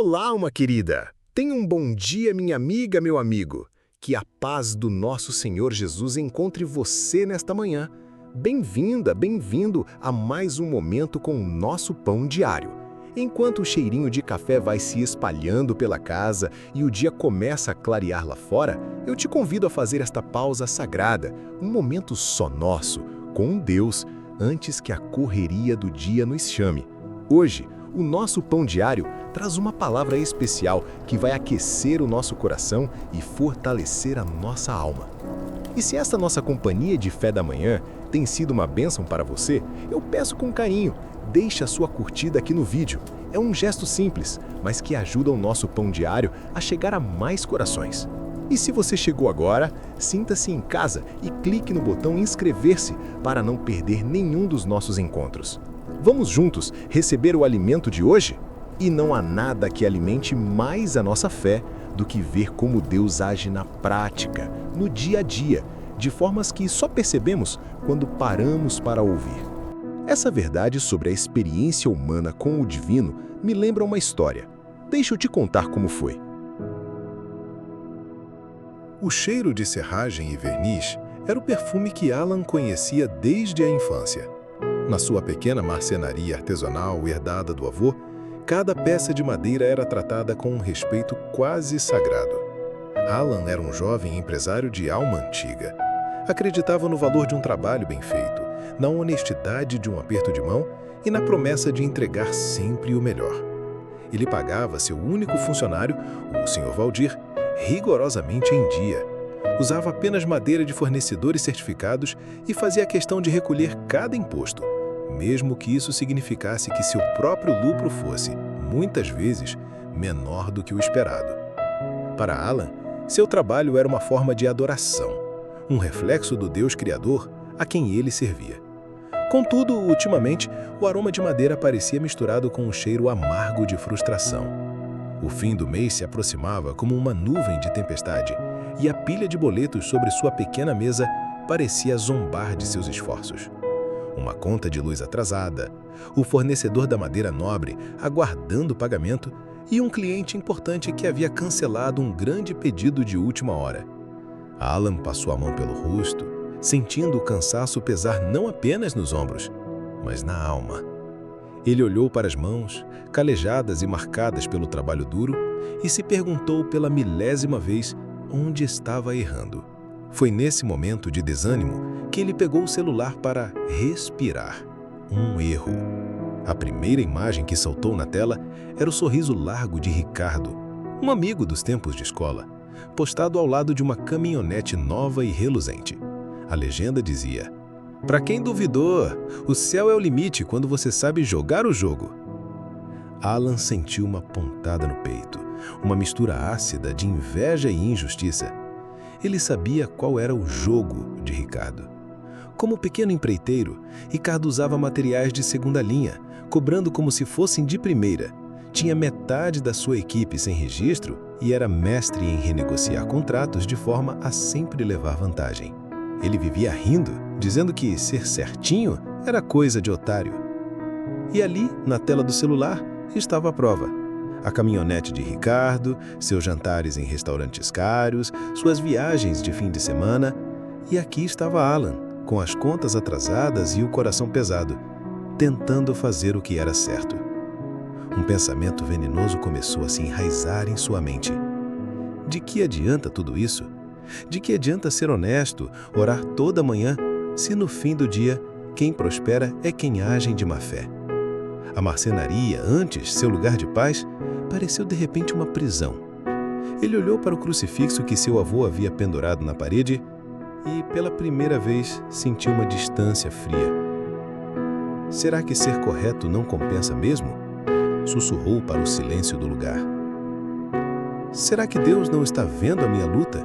Olá, uma querida! Tenha um bom dia, minha amiga, meu amigo. Que a paz do nosso Senhor Jesus encontre você nesta manhã. Bem-vinda, bem-vindo a mais um momento com o nosso pão diário. Enquanto o cheirinho de café vai se espalhando pela casa e o dia começa a clarear lá fora, eu te convido a fazer esta pausa sagrada, um momento só nosso, com Deus, antes que a correria do dia nos chame. Hoje, o nosso pão diário traz uma palavra especial que vai aquecer o nosso coração e fortalecer a nossa alma. E se esta nossa companhia de fé da manhã tem sido uma bênção para você, eu peço com carinho, deixe a sua curtida aqui no vídeo. É um gesto simples, mas que ajuda o nosso pão diário a chegar a mais corações. E se você chegou agora, sinta-se em casa e clique no botão inscrever-se para não perder nenhum dos nossos encontros. Vamos juntos receber o alimento de hoje? E não há nada que alimente mais a nossa fé do que ver como Deus age na prática, no dia a dia, de formas que só percebemos quando paramos para ouvir. Essa verdade sobre a experiência humana com o divino me lembra uma história. Deixa eu te contar como foi. O cheiro de serragem e verniz era o perfume que Alan conhecia desde a infância. Na sua pequena marcenaria artesanal herdada do avô, cada peça de madeira era tratada com um respeito quase sagrado. Alan era um jovem empresário de alma antiga. Acreditava no valor de um trabalho bem feito, na honestidade de um aperto de mão e na promessa de entregar sempre o melhor. Ele pagava seu único funcionário, o Sr. Valdir, rigorosamente em dia. Usava apenas madeira de fornecedores certificados e fazia questão de recolher cada imposto, mesmo que isso significasse que seu próprio lucro fosse, muitas vezes, menor do que o esperado. Para Alan, seu trabalho era uma forma de adoração, um reflexo do Deus Criador a quem ele servia. Contudo, ultimamente, o aroma de madeira parecia misturado com um cheiro amargo de frustração. O fim do mês se aproximava como uma nuvem de tempestade, e a pilha de boletos sobre sua pequena mesa parecia zombar de seus esforços. Uma conta de luz atrasada, o fornecedor da madeira nobre aguardando o pagamento e um cliente importante que havia cancelado um grande pedido de última hora. Alan passou a mão pelo rosto, sentindo o cansaço pesar não apenas nos ombros, mas na alma. Ele olhou para as mãos, calejadas e marcadas pelo trabalho duro, e se perguntou pela milésima vez onde estava errando. Foi nesse momento de desânimo que ele pegou o celular para respirar. Um erro. A primeira imagem que saltou na tela era o sorriso largo de Ricardo, um amigo dos tempos de escola, postado ao lado de uma caminhonete nova e reluzente. A legenda dizia: "Para quem duvidou, o céu é o limite quando você sabe jogar o jogo." Alan sentiu uma pontada no peito, uma mistura ácida de inveja e injustiça. Ele sabia qual era o jogo de Ricardo. Como pequeno empreiteiro, Ricardo usava materiais de segunda linha, cobrando como se fossem de primeira. Tinha metade da sua equipe sem registro e era mestre em renegociar contratos de forma a sempre levar vantagem. Ele vivia rindo, dizendo que ser certinho era coisa de otário. E ali, na tela do celular, estava a prova. A caminhonete de Ricardo, seus jantares em restaurantes caros, suas viagens de fim de semana. E aqui estava Alan, com as contas atrasadas e o coração pesado, tentando fazer o que era certo. Um pensamento venenoso começou a se enraizar em sua mente. De que adianta tudo isso? De que adianta ser honesto, orar toda manhã, se no fim do dia quem prospera é quem age de má fé? A marcenaria, antes seu lugar de paz, pareceu de repente uma prisão. Ele olhou para o crucifixo que seu avô havia pendurado na parede e, pela primeira vez, sentiu uma distância fria. Será que ser correto não compensa mesmo? Sussurrou para o silêncio do lugar. Será que Deus não está vendo a minha luta?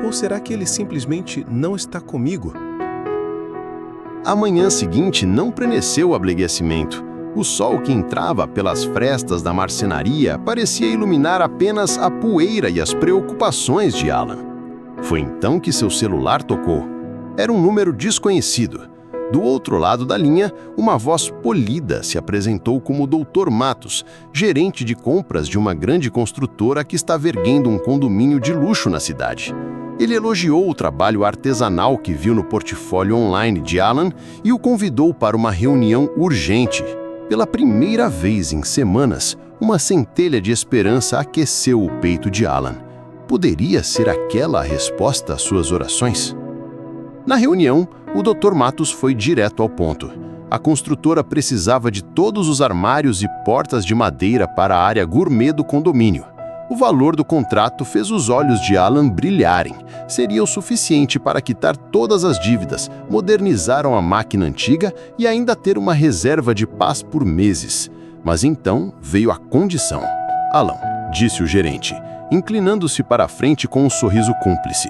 Ou será que Ele simplesmente não está comigo? A manhã seguinte não preneceu o ableguecimento. O sol que entrava pelas frestas da marcenaria parecia iluminar apenas a poeira e as preocupações de Alan. Foi então que seu celular tocou. Era um número desconhecido. Do outro lado da linha, uma voz polida se apresentou como Dr. Matos, gerente de compras de uma grande construtora que estava erguendo um condomínio de luxo na cidade. Ele elogiou o trabalho artesanal que viu no portfólio online de Alan e o convidou para uma reunião urgente. Pela primeira vez em semanas, uma centelha de esperança aqueceu o peito de Alan. Poderia ser aquela a resposta às suas orações? Na reunião, o Dr. Matos foi direto ao ponto. A construtora precisava de todos os armários e portas de madeira para a área gourmet do condomínio. O valor do contrato fez os olhos de Alan brilharem. Seria o suficiente para quitar todas as dívidas, modernizar a máquina antiga e ainda ter uma reserva de paz por meses. Mas então veio a condição. Alan, disse o gerente, inclinando-se para a frente com um sorriso cúmplice.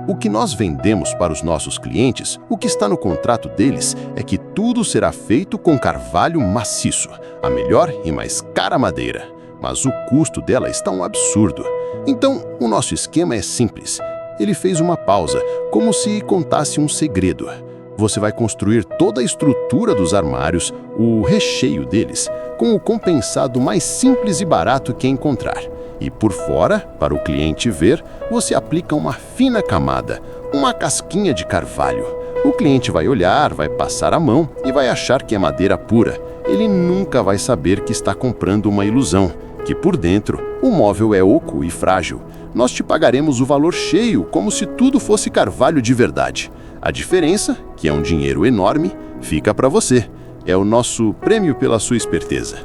O que nós vendemos para os nossos clientes, o que está no contrato deles, é que tudo será feito com carvalho maciço, a melhor e mais cara madeira. Mas o custo dela está um absurdo. Então, o nosso esquema é simples. Ele fez uma pausa, como se contasse um segredo. Você vai construir toda a estrutura dos armários, o recheio deles, com o compensado mais simples e barato que encontrar. E por fora, para o cliente ver, você aplica uma fina camada, uma casquinha de carvalho. O cliente vai olhar, vai passar a mão e vai achar que é madeira pura. Ele nunca vai saber que está comprando uma ilusão, que por dentro o móvel é oco e frágil. Nós te pagaremos o valor cheio, como se tudo fosse carvalho de verdade. A diferença, que é um dinheiro enorme, fica para você. É o nosso prêmio pela sua esperteza.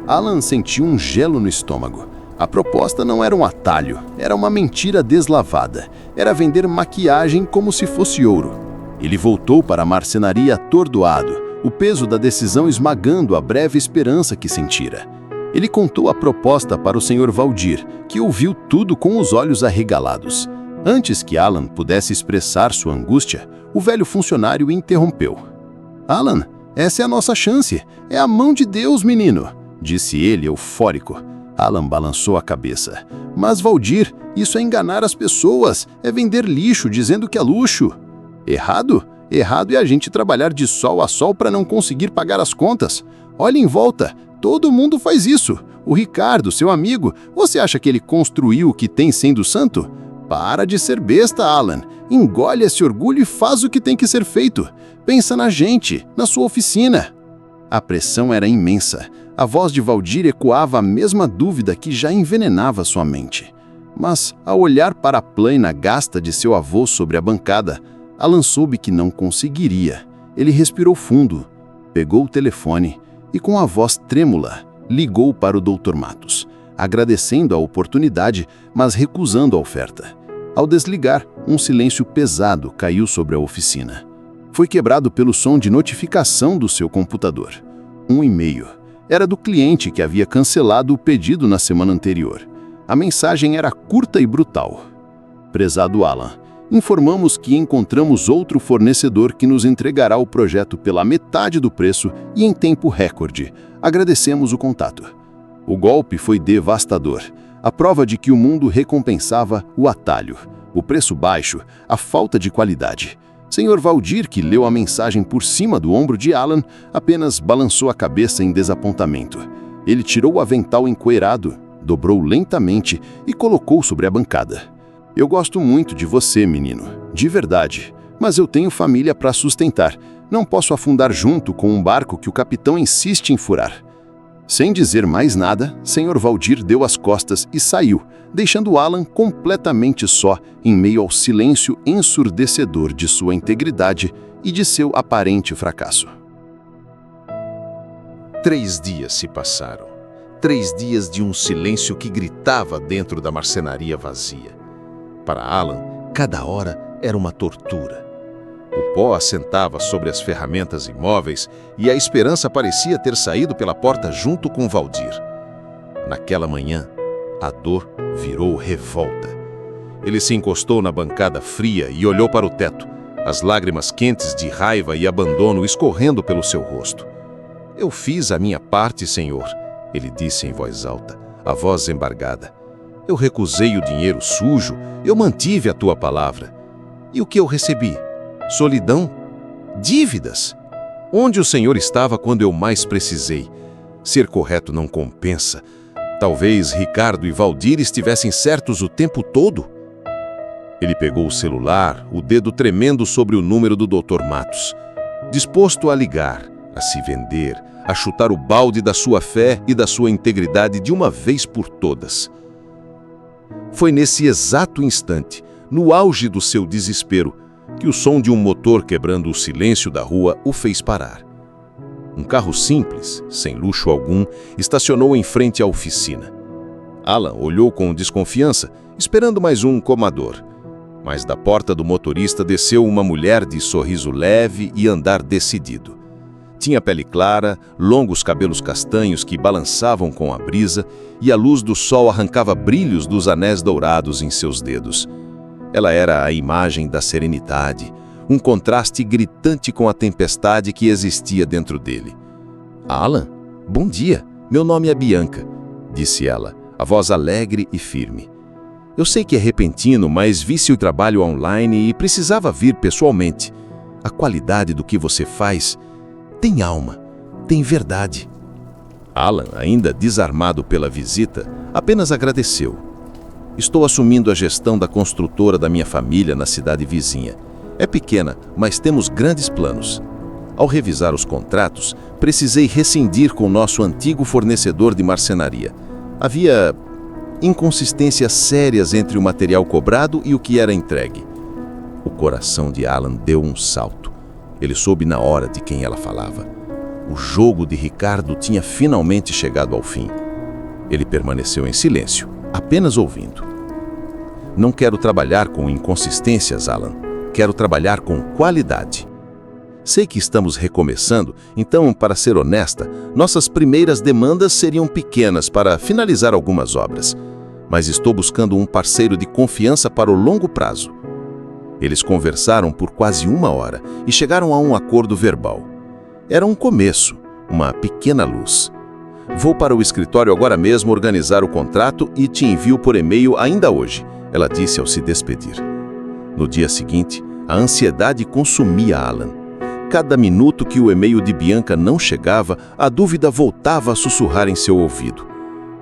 Alan sentiu um gelo no estômago. A proposta não era um atalho, era uma mentira deslavada. Era vender maquiagem como se fosse ouro. Ele voltou para a marcenaria atordoado, o peso da decisão esmagando a breve esperança que sentira. Ele contou a proposta para o Sr. Valdir, que ouviu tudo com os olhos arregalados. Antes que Alan pudesse expressar sua angústia, o velho funcionário interrompeu. Alan, essa é a nossa chance. É a mão de Deus, menino, disse ele eufórico. Alan balançou a cabeça. Mas, Valdir, isso é enganar as pessoas, é vender lixo dizendo que é luxo. Errado? Errado é a gente trabalhar de sol a sol para não conseguir pagar as contas. Olhe em volta, todo mundo faz isso. O Ricardo, seu amigo, você acha que ele construiu o que tem sendo santo? Para de ser besta, Alan. Engole esse orgulho e faz o que tem que ser feito. Pensa na gente, na sua oficina. A pressão era imensa. A voz de Valdir ecoava a mesma dúvida que já envenenava sua mente. Mas, ao olhar para a plaina gasta de seu avô sobre a bancada, Alan soube que não conseguiria. Ele respirou fundo, pegou o telefone e, com a voz trêmula, ligou para o Dr. Matos, agradecendo a oportunidade, mas recusando a oferta. Ao desligar, um silêncio pesado caiu sobre a oficina. Foi quebrado pelo som de notificação do seu computador. Um e-mail. Era do cliente que havia cancelado o pedido na semana anterior. A mensagem era curta e brutal. Prezado Alan, informamos que encontramos outro fornecedor que nos entregará o projeto pela metade do preço e em tempo recorde. Agradecemos o contato. O golpe foi devastador. A prova de que o mundo recompensava o atalho, o preço baixo, a falta de qualidade. Sr. Valdir, que leu a mensagem por cima do ombro de Alan, apenas balançou a cabeça em desapontamento. Ele tirou o avental encoeirado, dobrou lentamente e colocou sobre a bancada. Eu gosto muito de você, menino, de verdade, mas eu tenho família para sustentar. Não posso afundar junto com um barco que o capitão insiste em furar. Sem dizer mais nada, Sr. Valdir deu as costas e saiu, deixando Alan completamente só em meio ao silêncio ensurdecedor de sua integridade e de seu aparente fracasso. 3 dias se passaram. 3 dias de um silêncio que gritava dentro da marcenaria vazia. Para Alan, cada hora era uma tortura. O pó assentava sobre as ferramentas imóveis e a esperança parecia ter saído pela porta junto com Valdir. Naquela manhã, a dor virou revolta. Ele se encostou na bancada fria e olhou para o teto, as lágrimas quentes de raiva e abandono escorrendo pelo seu rosto. Eu fiz a minha parte, senhor, ele disse em voz alta, a voz embargada. Eu recusei o dinheiro sujo, eu mantive a tua palavra. E o que eu recebi? Solidão? Dívidas. Onde o Senhor estava quando eu mais precisei? Ser correto não compensa. Talvez Ricardo e Valdir estivessem certos o tempo todo. Ele pegou o celular, o dedo tremendo sobre o número do Dr. Matos. Disposto a ligar, a se vender, a chutar o balde da sua fé e da sua integridade de uma vez por todas. Foi nesse exato instante, no auge do seu desespero, que o som de um motor quebrando o silêncio da rua o fez parar. Um carro simples, sem luxo algum, estacionou em frente à oficina. Alan olhou com desconfiança, esperando mais um comador. Mas da porta do motorista desceu uma mulher de sorriso leve e andar decidido. Tinha pele clara, longos cabelos castanhos que balançavam com a brisa e a luz do sol arrancava brilhos dos anéis dourados em seus dedos. Ela era a imagem da serenidade, um contraste gritante com a tempestade que existia dentro dele. "Alan, bom dia, meu nome é Bianca", disse ela, a voz alegre e firme. "Eu sei que é repentino, mas vi seu trabalho online e precisava vir pessoalmente. A qualidade do que você faz tem alma, tem verdade." Alan, ainda desarmado pela visita, apenas agradeceu. "Estou assumindo a gestão da construtora da minha família na cidade vizinha. É pequena, mas temos grandes planos. Ao revisar os contratos, precisei rescindir com nosso antigo fornecedor de marcenaria. Havia inconsistências sérias entre o material cobrado e o que era entregue." O coração de Alan deu um salto. Ele soube na hora de quem ela falava. O jogo de Ricardo tinha finalmente chegado ao fim. Ele permaneceu em silêncio, apenas ouvindo. "Não quero trabalhar com inconsistências, Alan. Quero trabalhar com qualidade. Sei que estamos recomeçando, então, para ser honesta, nossas primeiras demandas seriam pequenas para finalizar algumas obras. Mas estou buscando um parceiro de confiança para o longo prazo." Eles conversaram por quase 1 hora e chegaram a um acordo verbal. Era um começo, uma pequena luz. "Vou para o escritório agora mesmo organizar o contrato e te envio por e-mail ainda hoje", ela disse ao se despedir. No dia seguinte, a ansiedade consumia Alan. Cada minuto que o e-mail de Bianca não chegava, a dúvida voltava a sussurrar em seu ouvido.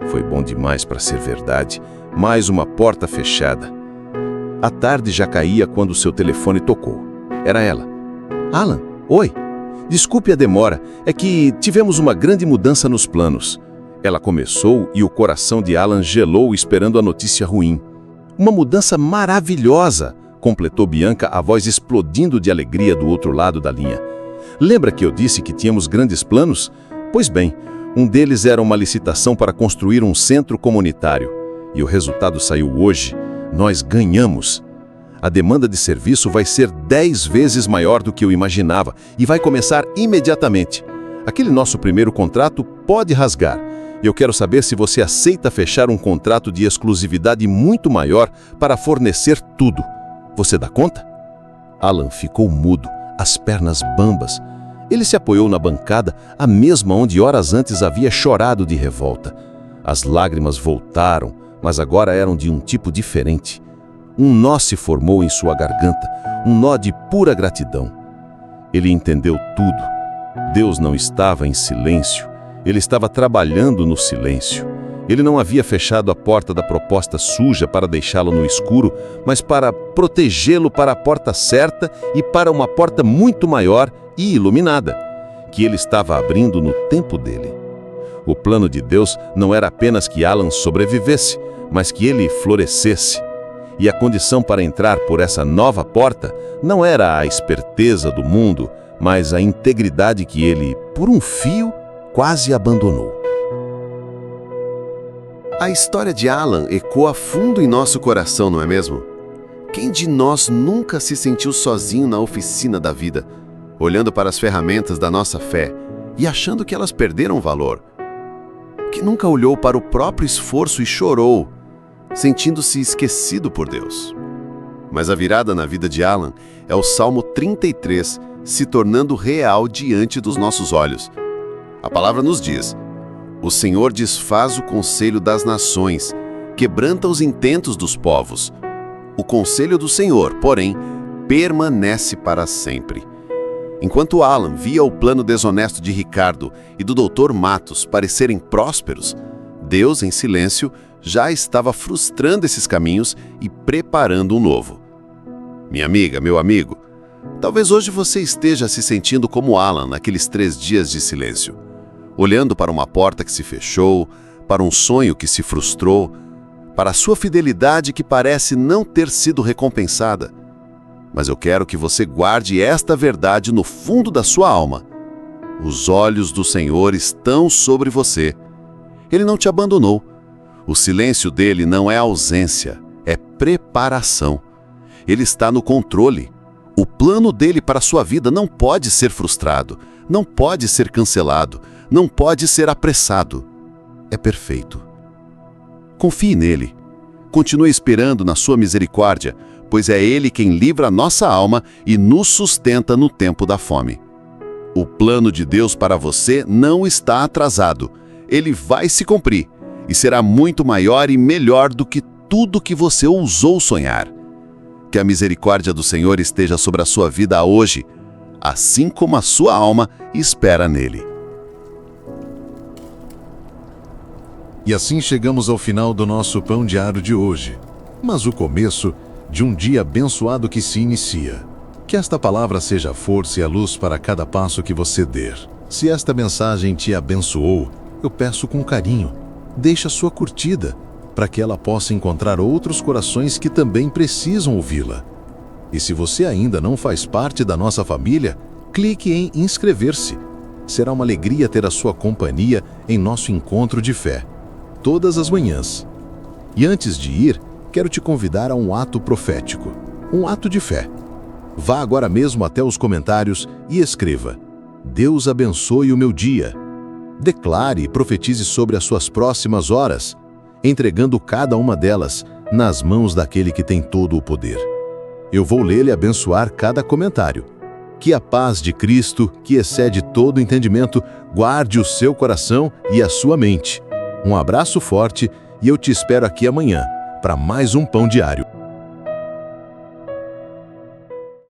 Foi bom demais para ser verdade. Mais uma porta fechada. A tarde já caía quando seu telefone tocou. Era ela. "Alan, oi. Desculpe a demora, é que tivemos uma grande mudança nos planos." Ela começou e o coração de Alan gelou esperando a notícia ruim. "Uma mudança maravilhosa", completou Bianca, a voz explodindo de alegria do outro lado da linha. "Lembra que eu disse que tínhamos grandes planos? Pois bem, um deles era uma licitação para construir um centro comunitário. E o resultado saiu hoje. Nós ganhamos. A demanda de serviço vai ser 10 vezes maior do que eu imaginava e vai começar imediatamente. Aquele nosso primeiro contrato pode rasgar. Eu quero saber se você aceita fechar um contrato de exclusividade muito maior para fornecer tudo. Você dá conta?" Alan ficou mudo, as pernas bambas. Ele se apoiou na bancada, a mesma onde horas antes havia chorado de revolta. As lágrimas voltaram, mas agora eram de um tipo diferente. Um nó se formou em sua garganta, um nó de pura gratidão. Ele entendeu tudo. Deus não estava em silêncio, ele estava trabalhando no silêncio. Ele não havia fechado a porta da proposta suja para deixá-lo no escuro, mas para protegê-lo para a porta certa e para uma porta muito maior e iluminada, que ele estava abrindo no tempo dele. O plano de Deus não era apenas que Alan sobrevivesse, mas que ele florescesse. E a condição para entrar por essa nova porta não era a esperteza do mundo, mas a integridade que ele, por um fio, quase abandonou. A história de Alan ecoa fundo em nosso coração, não é mesmo? Quem de nós nunca se sentiu sozinho na oficina da vida, olhando para as ferramentas da nossa fé e achando que elas perderam valor? Que nunca olhou para o próprio esforço e chorou, sentindo-se esquecido por Deus? Mas a virada na vida de Alan é o Salmo 33 se tornando real diante dos nossos olhos. A palavra nos diz: "O Senhor desfaz o conselho das nações, quebranta os intentos dos povos. O conselho do Senhor, porém, permanece para sempre." Enquanto Alan via o plano desonesto de Ricardo e do Dr. Matos parecerem prósperos, Deus, em silêncio, já estava frustrando esses caminhos e preparando um novo. Minha amiga, meu amigo, talvez hoje você esteja se sentindo como Alan naqueles 3 dias de silêncio, olhando para uma porta que se fechou, para um sonho que se frustrou, para a sua fidelidade que parece não ter sido recompensada. Mas eu quero que você guarde esta verdade no fundo da sua alma. Os olhos do Senhor estão sobre você. Ele não te abandonou. O silêncio dele não é ausência, é preparação. Ele está no controle. O plano dele para a sua vida não pode ser frustrado, não pode ser cancelado, não pode ser apressado. É perfeito. Confie nele. Continue esperando na sua misericórdia, pois é Ele quem livra a nossa alma e nos sustenta no tempo da fome. O plano de Deus para você não está atrasado. Ele vai se cumprir e será muito maior e melhor do que tudo que você ousou sonhar. Que a misericórdia do Senhor esteja sobre a sua vida hoje, assim como a sua alma espera nele. E assim chegamos ao final do nosso Pão Diário de hoje, mas o começo de um dia abençoado que se inicia. Que esta palavra seja a força e a luz para cada passo que você der. Se esta mensagem te abençoou, eu peço com carinho, deixe a sua curtida, para que ela possa encontrar outros corações que também precisam ouvi-la. E se você ainda não faz parte da nossa família, clique em inscrever-se. Será uma alegria ter a sua companhia em nosso encontro de fé, todas as manhãs. E antes de ir, quero te convidar a um ato profético, um ato de fé. Vá agora mesmo até os comentários e escreva: Deus abençoe o meu dia. Declare e profetize sobre as suas próximas horas, entregando cada uma delas nas mãos daquele que tem todo o poder. Eu vou ler e abençoar cada comentário. Que a paz de Cristo, que excede todo entendimento, guarde o seu coração e a sua mente. Um abraço forte e eu te espero aqui amanhã para mais um Pão Diário.